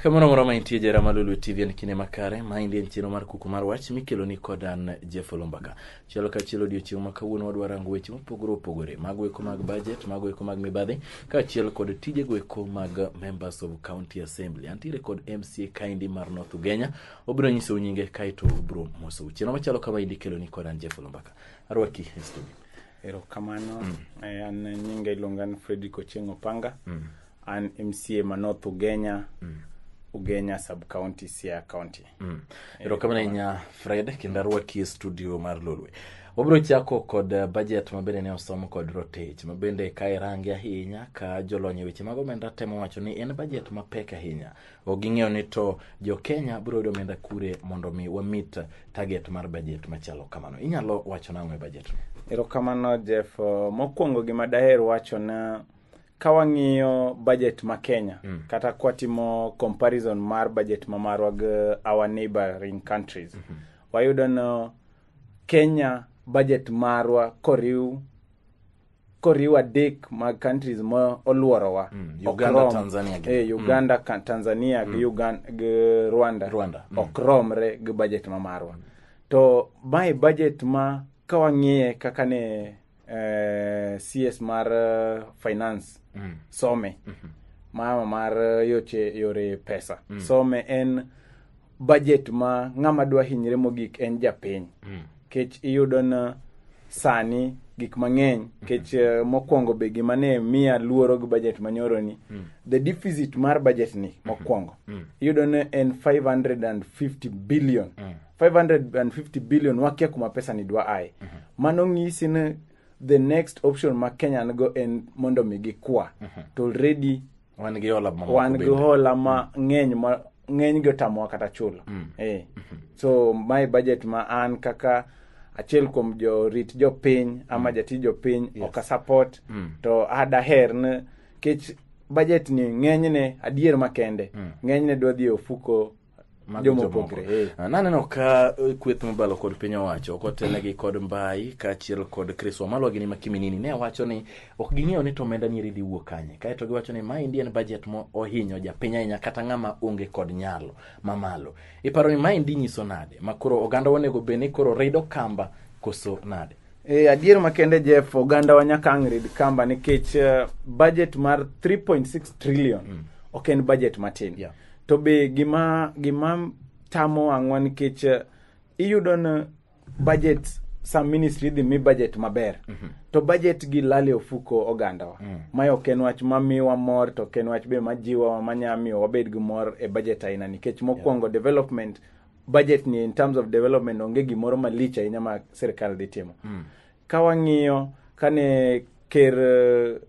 Kamano moro ma intie jera malulu TV en kine makare ma indi en chino mar Kuku mar Wach mikelo ni kodan Oloo Mbaka. Chelo ka chelo odiochieng' ma kawuono wadwa rango weche mopogore opogore mag eko mag budget, mag eko mag mibadhi, ka chiel kod tije eko mag members of county assembly. Antiere kod MCA kaindi mar North Ugenya, obiro nyiso nyinge kaito obiro moso. Cheno machalo kama indi kelo ni kodan Oloo Mbaka. Arwaki e studio. Erokamano, an nyinga iluonga ni Hon.Fred Opanga, an MCA ma North Ugenya, Ugenya sub-county, Siaya County. Erokamano inya Fred, kendo arwaki e studio mar Lolwe. Wabiro chako kod budget mabende ne osomo kod rotate, mabende ka irangi ahinya ka jolony weche mag omenda temo wacho ni en budget mapek ahinya. Oging'eyo ni to jo Kenya biro yudo omenda kure mondo mi wamit target mar budget machalo kamano. Inyalo wacho nang'o e budget no? Erokamano Jeff, mokwongo gima daher wacho na kawang'iyo budget ma Kenya, kata kwatimo comparison mar budget ma marwa gi our neighboring countries. Wayudo no Kenya budget marwa koriw adek mag countries ma oluorowa. Uganda, Tanzania. Uganda, Tanzania gi Rwanda. Okromre gi budget ma marwa. To my budget ma kawang'iye kaka ne CS mar finance some mar yore pesa some en budget ma ng'ama dwa hinyre mogik en japiny. Kech iyudo na sani gik mang'eny kech mokwongo be gima ne miya luoro gi budget manyoro ni the deficit mar budget ni mokwongo iyudo na en 550 billion 550 billion wakia kuma pesa ni dwa ai. Mano ng'isi na the next option ma Kenya go en mondo mi gikwa to already wan gi hola ma ng'eny go tamwa kata chulo. So my budget ma an kaka achiel kuom rit jopiny ama jati jopiny oka support to adaher na kech budget ni ng'enyne adier makende ng'enyne dwa dhi ofuko jomopogre. Naneno ka kweth mabalo kod piny owacho kotelnegi kod mbai ka achiel kod Chris Wamalwa gini makiminini ne wacho ni ok ging'eyo ni to omenda nyiri dhi wuok kanye. Kaeto giwacho ni ma Indian budget mo ohinyo japiny ahinya kata ng'ama onge kod nyalo mamalo. Iparo ni ma indi nyiso nade makoro oganda onego beni koro rido kamba koso nade? Adier makende Jeff, oganda wa nyaka ang' rid kamba nikech budget mar 3.6 trillion ok en budget matin. To be gima tamo ang'wa nikech iyudo na budget some ministry dhi mi budget maber to budget gi lale ofuko oganda wa. Mayo ok en wach mamiwa mor to ok en wach be majiwa manyamiyo wabed gi mor e budget aina nikech mokwongo development budget ni in terms of development onge gimoro malich ahinya ma sirkal dhi timo. Kawang'iyo kane ker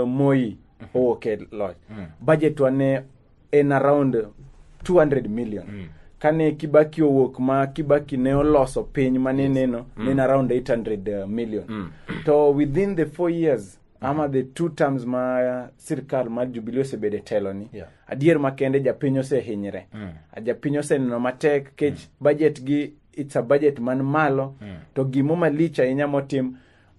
Moi okay lot budget wane en around 200 million. Kane Kibaki owuok ma Kibaki ne oloso piny maneneno nen around 800 million. To within the 4 years ama the 2 terms ma sirkal mar Jubilee osebede telo ni adier makende japiny osehinyre. Japiny oseneno matek kech budget gi it's a budget man malo to gimo malich ahinya motim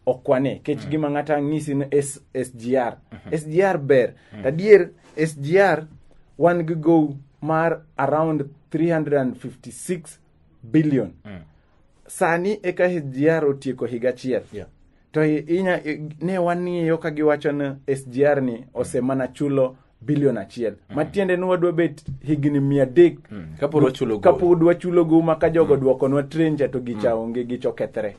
okwane kech gima ng'ata ng'isi na SGR. SGR ber. Adier SGR wan gi go mar around 356 billion. Sani eka SGR otieko higa achiel. To ne wang'iyo ka giwacho na SGR ni osemana chulo billion achiel. Matiende nwa dwa bet higni 300 kapo dwa chulo go maka jogo dwoko nwa trenja to gicha onge gicho kethre.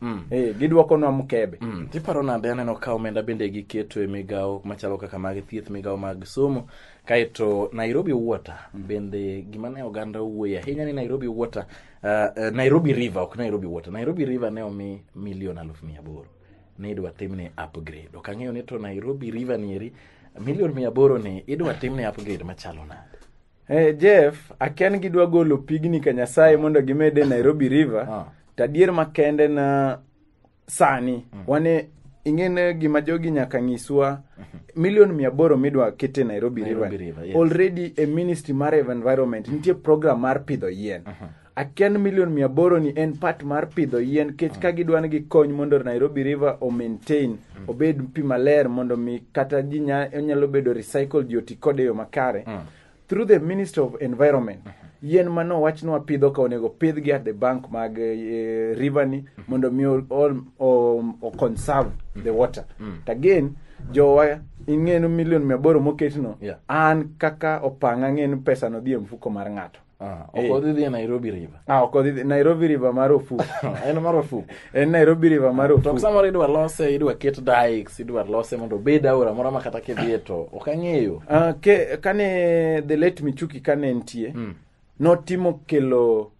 Gidwoko nwa mkebe. Tiparo nade aneno ka omenda bende giketo e migao machalo kaka mag thieth, migao mag somo, kaeto Nairobi Water bende gima ne oganda wuoya ahinya ni Nairobi Water, Nairobi River ok Nairobi Water. Nairobi River ne omi milion 800,000 ne idwa timne upgrade. Ok ang'eyo ni to Nairobi River nieri milion 800 ni idwa timne upgrade machalo nade? Jeff, akian gidwa golo pigni ka Nyasaye mondo gimede Nairobi River. Tadier makende na sani wane ing'ene gima jogi nyaka ng'iswa milion 800 midwa kete Nairobi River. Already a ministry mar environment nitie program mar pidho yien. Akian milion 800 ni en part mar pidho yien kech ka gidwan gi kony mondo Nairobi River o maintain obed pi maler mondo mi kata ji nyalo bedo recycled joti kode yo makare. through the Ministry of Environment yien mano wachnwa pidho ka onego pidhgi at the bank mag river ni mondo mi o conserve the water. Again jowa ing'eno milion 800 moketno an kaka Opanga ng'eno pesa no dhi e mfuko mar ng'ato. Oko dhi Nairobi River. Oko dhi Nairobi River mar ofuko. En mar ofuko. En Nairobi River mar ofuko. To samoro idwa lose, idwa ket dikes, idwa lose mondo bed aora moro ma kata kidhie to ok ang'eyo. Kane the late Michuki kane entie, notimo kelo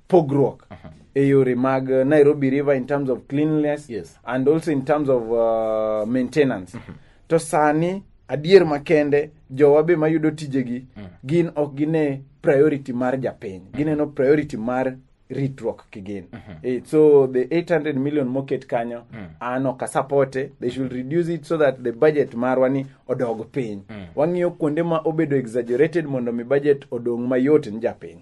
pogruok e yore mag Nairobi River in terms of cleanliness and also in terms of maintenance. To sani adier makende jowa be mayudo tijegi gin ok gine priority mar japiny, gineno priority mar ritruok kigin. So the 800 million moket kanyo an ok supporte. They should reduce it so that the budget marwani odog piny. Wang'iyo kuonde ma obedo exaggerated mondo mi budget odong mayot ni japiny.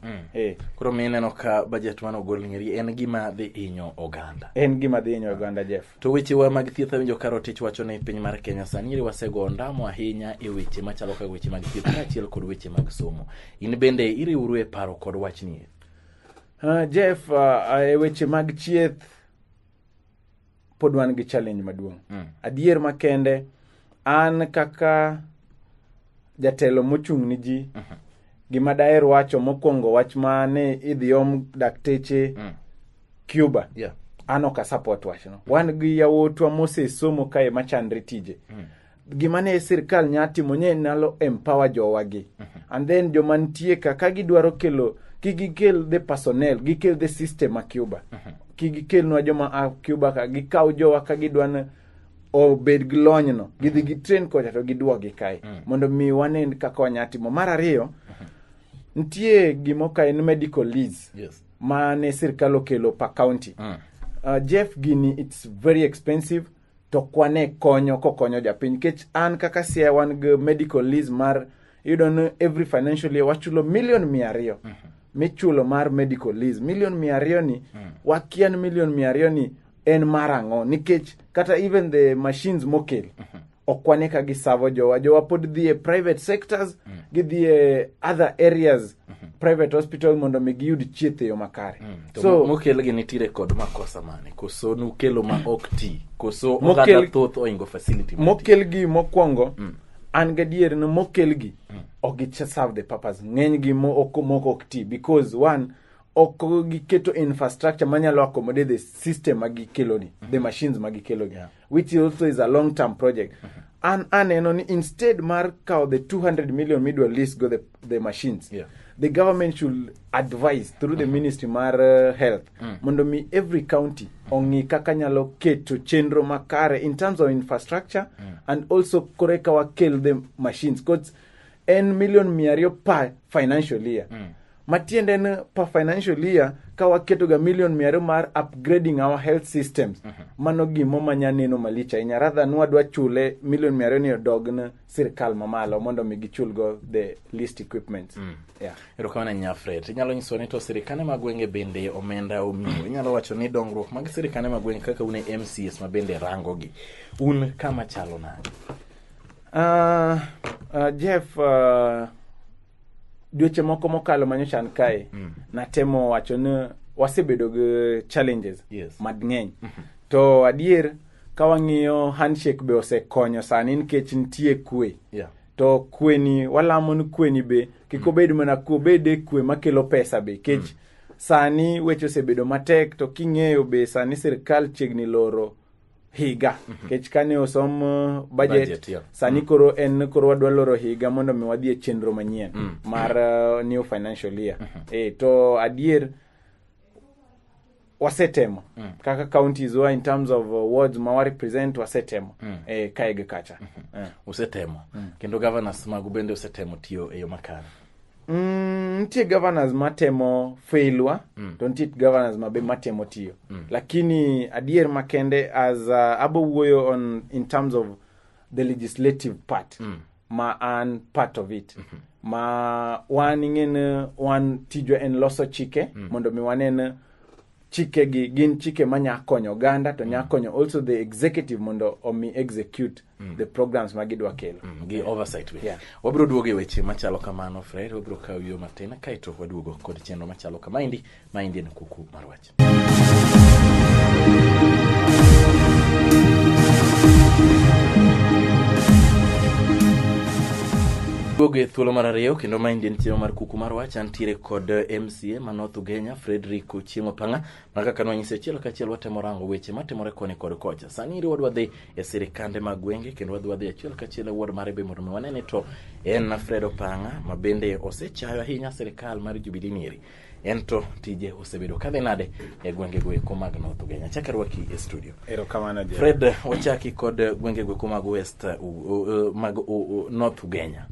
Koro mineno ka budget man ogol ng'eri en gima dhi inyo oganda. En gima dhi inyo oganda, Jeff. To wechewa mag thieth awinjo ka Rotich wacho ni piny mar Kenya sani wasego ondamo ahinya e weche machalo ka weche mag thieth kaachiel kod weche mag somo. In bende iriwru e paro kod wachni? Jeff, weche mag chieth pod wan gi challenge maduong'. Adier makende an kaka jatelo mochung' ni ji gima daher wacho mokwongo wach mane idhiom dakteche Cuba. An ok support wachno. Wan gi yawotwa mosesomo kae machandre tije. Gima ne sirkal nyatimo nye nalo empower jowagi. And then joma nitie ka gidwaro kelo gikel the personnel, gikel the system a Cuba. Gikel nwa joma a Cuba ka gikaw jowa ka gidwana obed glony no. Gidhi gitrain kocha to giduogi kai. Mondo mi wanen kaka wanyatimo. Mar ariyo, ntie gimoka en medical lease. Ma ne sirkal okelo pa county. Jeff gini, it's very expensive. To kwane kokonyo japiny. Kech an kaka siya wan g medical lease mar, you don't know, every financial year wachulo $1,200,000. Michulo mar medical lease. $1,200,000 ni, wakian $1,200,000 ni en marango. Nikech kata even the machines mokel. Okwane ka gisavo jowa pod dhie private sectors, gidhie other areas, private hospital mondo migiyud chieth yo makare. So mokel gi nitire kod makosa mane? Koso nukelo ma ok ti? Koso oganda thoth oingo facility? Mokel gi mokwongo, an gadier no mokel gi ok serve the purpose. Ng'eny gi moko ok ti because one, ok giketo infrastructure manyalo accommodate the system magikelo ni, the machines magikelo gi, which also is a long term project. And instead mar kao the 200 million middle list go the machines. The government should advise through the Ministry mar Health. Mondo mi every county ongi kaka nyalo keto chenro makare in terms of infrastructure and also koreka wa kill the machines. Because en $1,200,000 per financial year. Matiende per financial year kawa keto ga $1,200,000 mar upgrading our health systems. Mano gimo manyaneno malicha. Inya rather nwadwa chule $1,200,000 ni odog na sirkal mamalo mondo mi gichul go the list equipment. Erokamano Hon.Fred. Inyalo nyiso ni to sirikane magwenge bende omenda omiyo. Inyalo wacho ni dongruok mag sirikane magwenge kaka une MCS mabende rango gi. Un kama chalo nade? Jeff, dweche moko mokalo manyochan kae natemo wacho ni wasebedo gi challenges mang'eny. To adier ka wang'iyo handshake be osekonyo sani nikech nitie kwe. To kwe ni walamo ni kwe ni be kik obed mana kwe, bede kwe makelo pesa be kech sani weche osebedo matek. To king'eyo be sani sirkal chiegni loro higa kech kane osom budget sani koro wadwa loro higa mondo mi wadhi e chenro manyien mar new financial year. To adier wasetemo kaka counties in terms of wards ma represent wasetemo kaege kacha. Usetemo kendo governors magu bende usetemo tiyo e yo makare? Ntie governors matemo failwa, to ntie governors mabe matemo tiyo. Lakini adier makende as abo wuoyo on in terms of the legislative part, ma an part of it. Ma wan ing'en wan tijwa en loso chike, mondo mi wanen chike gi gin chike manya konyo oganda to nya konyo also the executive mondo omi execute the programs magidwa kelo gi oversight wabiro duoge weche machalo kamano Fred wabiro kawo yo matin kaito waduogo kod chenro machalo kamaindi en Kuku mar Wach. Goge thuolo mar ariyo kendo maindi en chenro mar Kuku mar Wach antiere kod MCA ma North Ugenya Chieng Opanga ma kaka nwanyise chielo ka chielo watemo rango weche matimore koni kod kocha. Sani wadwa dhi e sirikande mag gwenge kendo wadwa dhi achiel ka chielo wuod mare be mondo wanene to en Fred Opanga ma bende osechayo ahinya sirikal mar Jubilee Nyeri. Ento tije osebedo kadhe nade e gwenge go mag North Ugenya. Chaka rwaki e studio. Erokamano je. Fred, wachaki kod gwenge go mag West mag North Ugenya.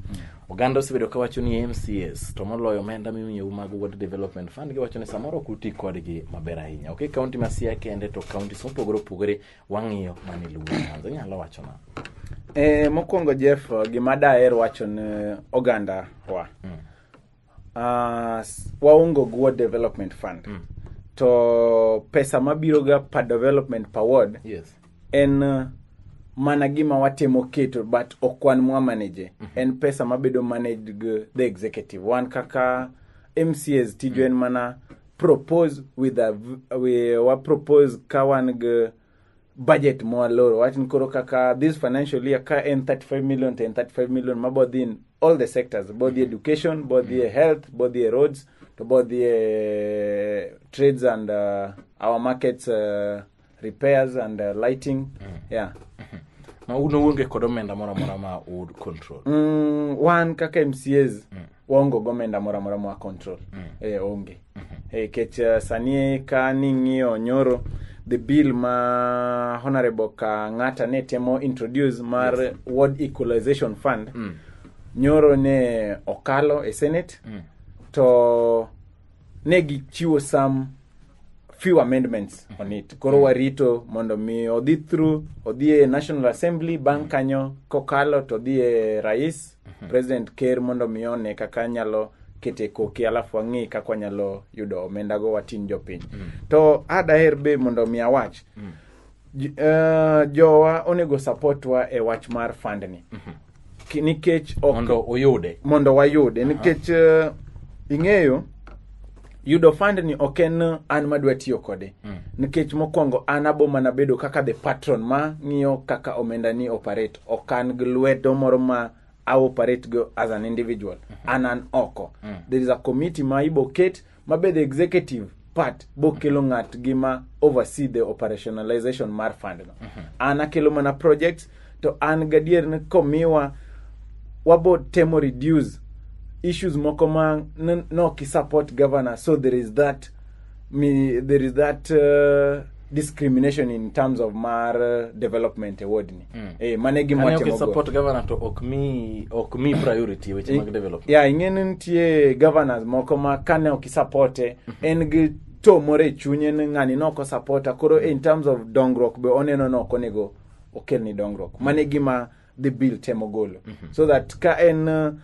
Oganda osebedo ka wacho ni MCAs to moloyo omenda mimiyo mag World Development Fund giwacho ni samoro kuti kodgi maber ahinya. Okay, kaunti ma Siaya kende to kaunti mopogore wang'iyo mani luwo Nyanza. Nyalo wacho na. Mokwongo Jeff, gima daher wacho ni oganda wa. Waungo World Development Fund. To pesa mabiro ga per development per ward. Yes. En mana gima watemo keto but okwan mwa manage. En pesa mabedo managed the executive. One kaka MCAs tijo en mana propose with we propose kawan budget more low. Watin koro kaka this financial year ka en 35 million to 35 million mabodin all the sectors, both the education, both the health, both the roads, to both the trades and our markets repairs and lighting. Yeah. Ma uno wonge kod omenda mora ma would control. One kaka MCAs wongo gomenda mora ma control. Onge. Kech sanie ka ning'io nyoro the bill ma Honorable ka ngata ne temo introduce mar Ward Equalization Fund. Nyoro ne okalo e Senate to ne gichiwo some few amendments on it. Koro warito mondo mi odhi through, odhi e National Assembly, bang' kanyo kokalo to odhi e Rais, President Kerr mondo mi one kaka nyalo kete koke alafu ang'i kaka nyalo yudo omenda go watin jopiny. To adaher be mondo mi awach. Jowa onego support wa e wach mar fund ni. Nikech mondo wayude nikech ing'eyo yudo fund ni oken an madwa tiyo kode. Nikech mokwongo an abo mana bedo kaka the patron ma ng'iyo kaka omenda ni operate. Okan glwedo moro ma I operate go as an individual. An oko. There is a committee ma ibo ket ma be the executive part bo kelo ng'at gima oversee the operationalization mar fund no. An akelo mana projects to an gadier ni komiwa wabo temo reduce issues moko ma no ki support governor, so there is that discrimination in terms of mar development award ni. Manegi mo temo support governor to okmi priority which mag development. Ing'en ntie governors moko ma kane ok supporte en gi to more chunye ni ng'ani no ko supporta koro in terms of dongruok be oneno no konego okel ni dongruok. Manegi ma the bill temo golo. So that ka en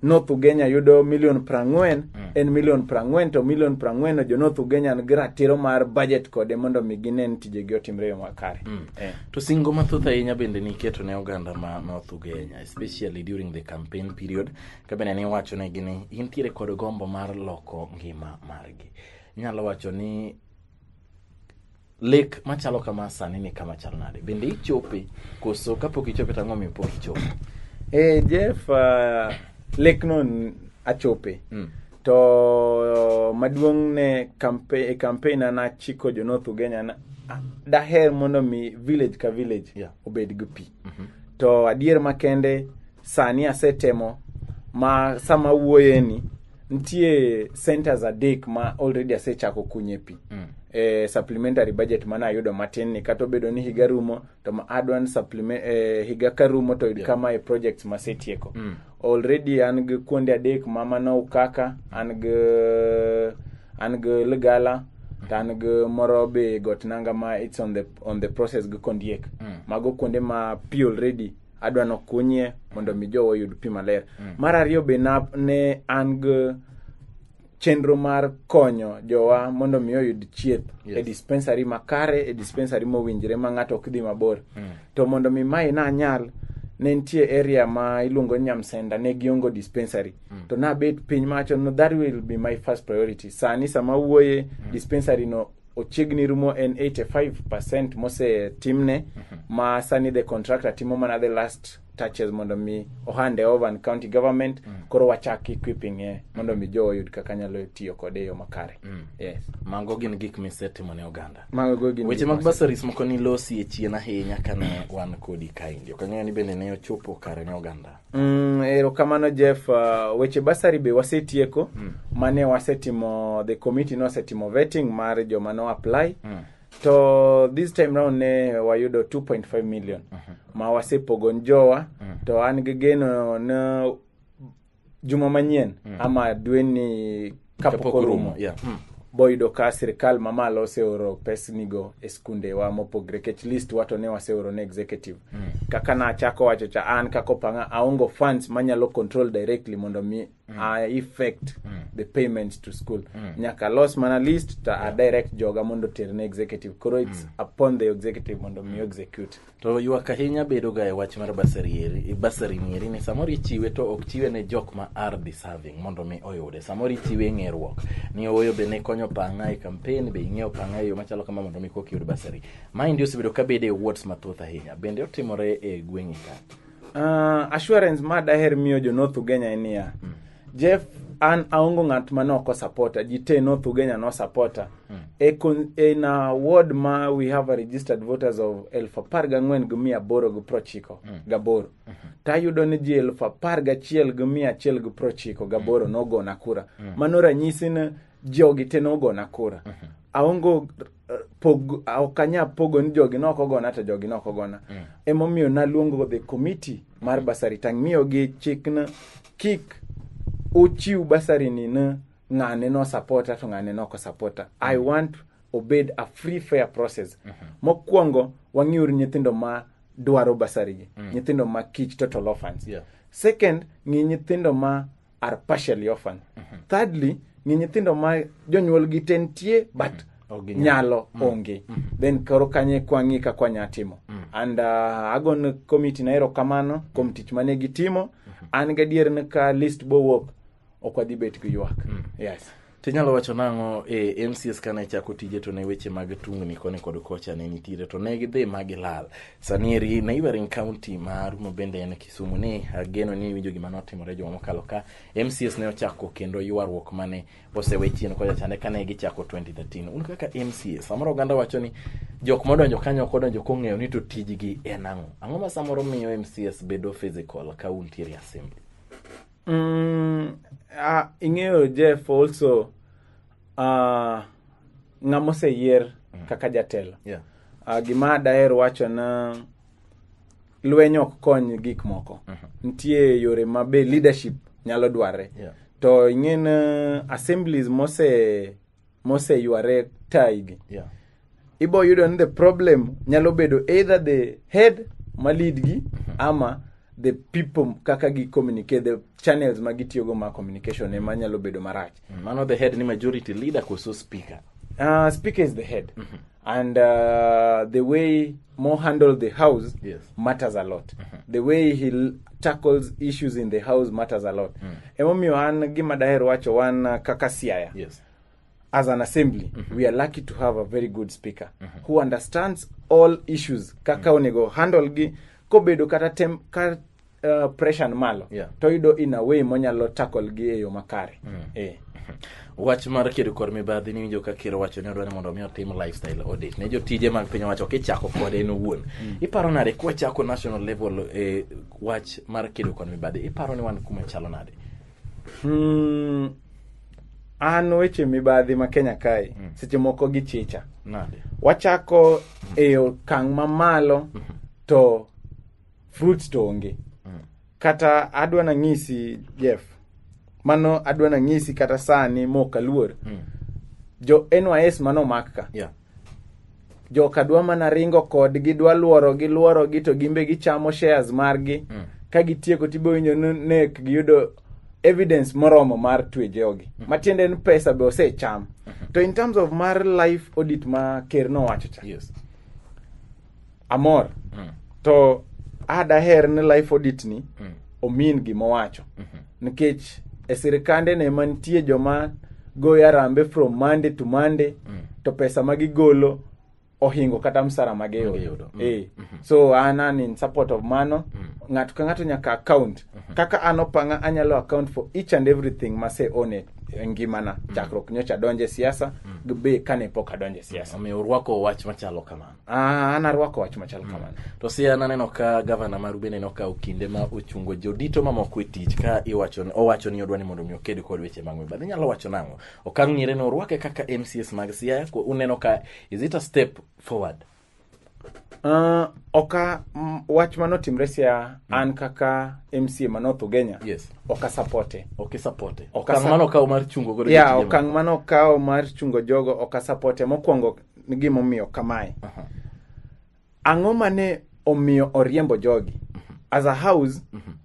North Ugenya yudo $40,000,000 en $40,000,000 to $40,000,000 jo North Ugenya n gratiro mar budget kode mondo mi ginen tije gi otimre yo makare. To singo mathoth ahinya bende niketo ne oganda ma North Ugenya, especially during the campaign period, ka bende ni wacho ne gini intiere kod gombo mar loko ngima margi. Nyalo wacho ni lek machalo kama sani ni kama chal nade. Bende ichope koso kapok ichope tang'o mi pok ichope. Jeff, lek non achope. To maduong' ne campaign na chiko jo North Ugenya na daher mondo mi village ka village obed gi pi. To adier makende sani asetemo ma sama wuoye ni ntie centers adek ma already asechako kunye pi. Supplementary budget mana ayudo matin ni kato bedo ni higa rumo to ma adwan supplement higa karumo to kama e projects masetieko. Already an gi kuonde adek mama no kaka an gi Ligala tan gi Morobe got nanga ma it's on the process gi Kondiek. Mago kuonde ma pi already adwano kunye mondo mi jowo yud pi maler. Mar ariyo be ne an gi chenro mar konyo jowa mondo mi oyud chieth e dispensary makare, e dispensary mowinjre ma ng'ato ok dhi mabor. To mondo mi mai na nyal, ne nitie area ma iluongo ni Nyamsenda ne giongo dispensary. To na bet piny macho, no, that will be my first priority. Sani sama wuoye dispensary no ochiegni rumo en 85% mose timne, ma sani the contractor timo mana the last touches mondo mi ohande over and county government, koro wachak equipping mondo mi jo oyud kaka nyalo tiyo kode yo makare. Yes. Mango gin gik misetimo ne oganda. Mango gin weche mag bursaries moko ni losi e chien ahinya kane wan kodi kaindi. Ok ang'eyo ni bende ne ochopo kare ne oganda. Erokamano Jeff, weche bursary be wasetieko, mane wasetimo, the committee no wasetimo vetting mar joma no apply. To this time round ne wayudo 2.5 million ma wasepogo njowa. To an gi geno na juma manyien ama dweni kapok rumo boyudo ka sirkal mamalo oseoro pesnigo e skunde wa mopogre, kech list wato ne waseoro ne executive. Kaka na chako wacho cha an kako panga aongo funds manyalo control directly mondo mi affect the payments to school. Nyaka los mana list ta direct joga mondo terne executive. Koro it's upon the executive mondo mi execute. To yuak ahinya bedo ga e wach mar bursary mieri ni samori chiwe to ok chiwe ne jok ma are deserving mondo mi oyude. Samori chiwe ng'eruok ni oyo be ne konyo panga e campaign, be ing'eyo panga yo machalo kama mondo mi koki yud bursary. Mind osebedo ka bede awards mathoth ahinya. Bende otimore e gweng'i ka. Assurance ma daher miyo jo North Ugenya en ya. Jeff, an aongo ng'at manoko supporter, jite North Ugenya no supporter. In a ward ma we have a registered voters of 14,890 gaboro. Tayudo ni ji 11,190 gaboro no go nakura. Mano ranyisi ni jogi te no go nakura. Aongo okanya pogo ni jogi no kogona to jogi no kogona. Emomiyo naluongo the committee mar bursary tang miyo gi chikna kik uchiu bursary ni na ng'ane no supporter to ng'ane no ko supporter. I want obed a free fair process. Mokwongo wang'iur nyithindo ma dwaro bursary gi, nyithindo ma kich total orphans. Second, ng'i nyithindo ma are partially orphan. Thirdly, ng'i nyithindo ma jonyuol gi tentie but nyalo onge. Then koro kanye kwangi ka kwanyatimo. And agon committee na erokamano kuom tich mane gitimo. An gadier ne ka list bo wuok okwadhi bet gi ywak. Yes. Tinyalo wacho nang'o MCS kane chako tije to ne weche mag tungni koni kod kocha ne nitire to ne gidhi magilal. Sanieri neighboring county mar Rumo bende en Kisumu ni ageno ni winjo gima notimore joma mokalo ka MCS ne ochako kendo ywaruok mane osewe chien kocha chande kane gichako 2013. Un kaka MCS samoro oganda wacho ni jok modonjo kanyo kodonjo kong'eyo ni to tijgi en ang'o. Ang'o ma samoro miyo MCS bedo physical ka untiere assembly? Ing'eyo Jeff also ng'amose yier kaka jatelo. Gima daher wacho na lwenyo ok kony gik moko. Ntie yore mabe leadership nyalo dware. To ing'en assemblies mose yware taigi. Ibo yudo ni the problem nyalo bedo either the head ma lead gi ama the people kaka gi communicate, the channels magitiyogo ma communication ema nyalo bedo marach. Mano the head ni majority leader koso speaker? Speaker is the head. And the way Mo handle the house matters a lot. The way he tackles issues in the house matters a lot. Emomiyo an gima daher wacho wan kaka Siaya. As an assembly, we are lucky to have a very good speaker who understands all issues. Kaka onego handle gi kobedo kata pressure malo. Toido in a way monyalo tackle gi e yo makare. Wach mar kedo kod mibadhi ni winjo ka kiro wacho ni odwani mondo mi otim lifestyle audit ne jotije mag piny wacho kichako kode en owuon. Iparo nade kwa chako national level wach mar kedo kod mibadhi? Iparo ni wan kuma chalo nade? An weche mibadhi ma Kenya kai seche moko gi chicha. Nade? Wachako e okang' mamalo to fruits to onge. Kata adwana ng'isi Jeff. Mano adwana ng'isi kata sani mokaluor. Jo NYS mano makka. Jo kadwa mana ringo kod gi dwa luoro gi to gimbe gichamo shares margi. Ka gitieko tibo winjo nek giyudo evidence moromo mar twe jogi. Matiende en pesa be osecham. To in terms of mar life audit ma ker no wacho cha. Yes. Amor. To adaher ni life audit ni omin gima wacho. Nikech e sirikande ne mantie joma goyo arambe from Monday to Monday to pesa magigolo ohingo kata msara magiyudo. So an in support of mano. Ng'ato ka ng'ato nyaka account. Kaka an Opanga anyalo account for each and everything mase one ngimana. Chakruok nyocha donje siasa be kane pok adonje siasa. Omiyo urwako wach machalo kamano. An arwako wach machalo kamano. To si ananeno ka gavana mar Rubeni neno ka okinde ma ochungo jodito mamoko e tich ka owacho ni odwani mondo mi oked kod weche mag mibadhi. Nyalo wacho nango. Okang' ng'ire no urwake kaka MCS mag Siaya ko uneno ka is it a step forward? Oka wach manotimre Siaya an kaka MCA ma North Ugenya. Yes. Oka supporte. Okay, supporte. Okang' mano kawo mar chungo godo. Yeah, okang' mano kawo mar chungo jogo oka supporte. Mokwongo ni gima omiyo kamae. Ang'o mane omiyo oriembo jogi? As a house,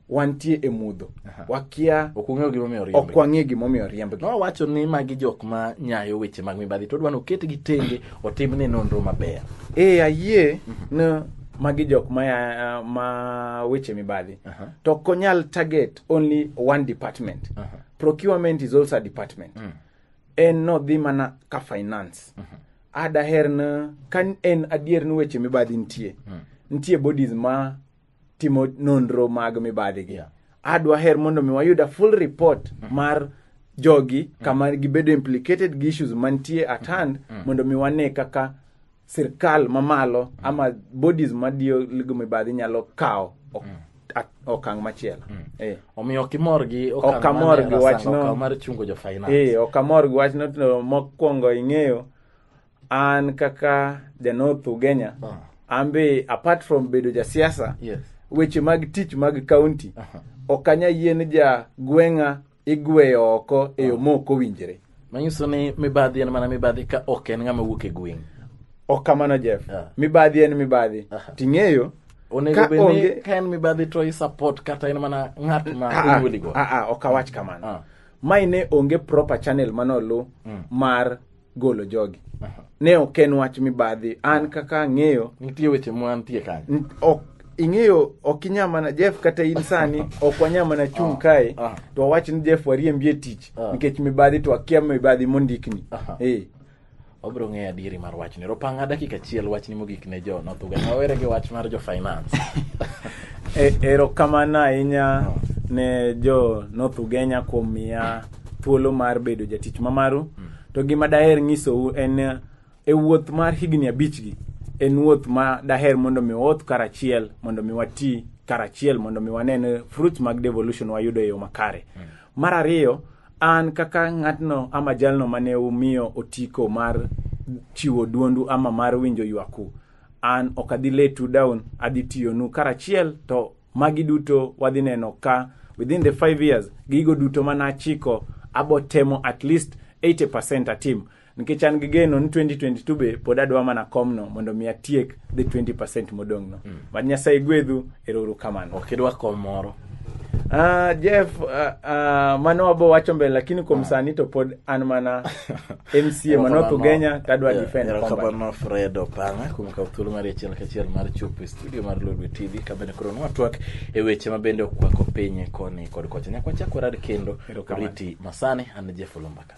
wantie e mudho. Wakia okung'eyo gima omiyo oriembo. Okwang'e gima omiyo oriembo. No wacho ni magi jok ma nyayo weche mag mibadhi to dwano oketgi tenge otimne nonro maber. Ayie no magi jok ma weche mibadhi. To konyal target only one department. Procurement is also a department. En no dhi mana ka finance. Adaher na kan en adier ni weche mibadhi nitie. Nitie bodies ma timo nonro mag mibadhi gi. Adwa her mondo mi wayuda full report mar jogi kama gibedo implicated gi issues mantie at hand mondo mi wane kaka sirkal mamalo ama bodies madiyo ligo mibadhi nyalo kao okang' machielo. Omiyo kimor gi okamor gi wach no mar chungo jo finance. Okamor gi wach no mokwongo ing'eyo an kaka the North Ugenya ambe apart from bedo ja siasa weche mag tich mag county okanya yien ja gweng'a igweyo oko e yo moko winjre. Manyiso ni mibadhi en mana mibadhi ka ok en ng'ama wuok e gweng'. Okamano Jeff. Mibadhi en mibadhi. Ting'eyo onego bende ka en mibadhi to support kata en mana ng'at ma owuligo. Okawach kamano. Mai ne onge proper channel manolo mar golo jogi. Ne oken wach mibadhi. An kaka ng'eyo nitie weche mwantie kanyo. Ing'eyo okinyama na Jeff kata insani okwanyama na chung kae to wach ni Jeff wariembie tich nikech mibadhi to akia mibadhi mondikni. Obro ng'eyo adieri mar wach ni. Opanga dakika achiel wach ni mogik ne jo North Ugenya. Wawere gi wach mar jo finance. Erokamano ahinya ne jo North Ugenya kuom miya thuolo mar bedo jatich mamaru. To gima daher ng'isou en e wuoth mar higni 5 gi. En wuoth ma daher mondo mi wuoth karachiel, mondo mi wati karachiel, mondo mi wanene fruits mag devolution wayudo e yo makare. Mar ariyo, an kaka ng'atno ama jalno mane umiyo otiko mar chiwo duondu ama mar winjo ywaku. An okadhi let you down, adhi tiyonu karachiel to magi duto wadhi neno ka within the 5 years gigo duto mana chiko abo temo at least 80% atim. Nikech an gigeno ni 2022 be pod adwa mana komno mondo mi atiek the 20% modong no. Mad Nyasaye gwedhu erouru kamano. Okidwa kom moro. Jeff mano wabo wacho mbele lakini kuom sani to pod an mana MCA ma North Ugenya tadwa defend combat. Hon.Fred Opanga kumka thuolo mar achiel kachiel mar chopo studio mar Oloo TV kabende koro nwatwak e weche mabende okwako piny koni kod kocha. Nyakwa chako rad kendo riti masane an Oloo Mbaka.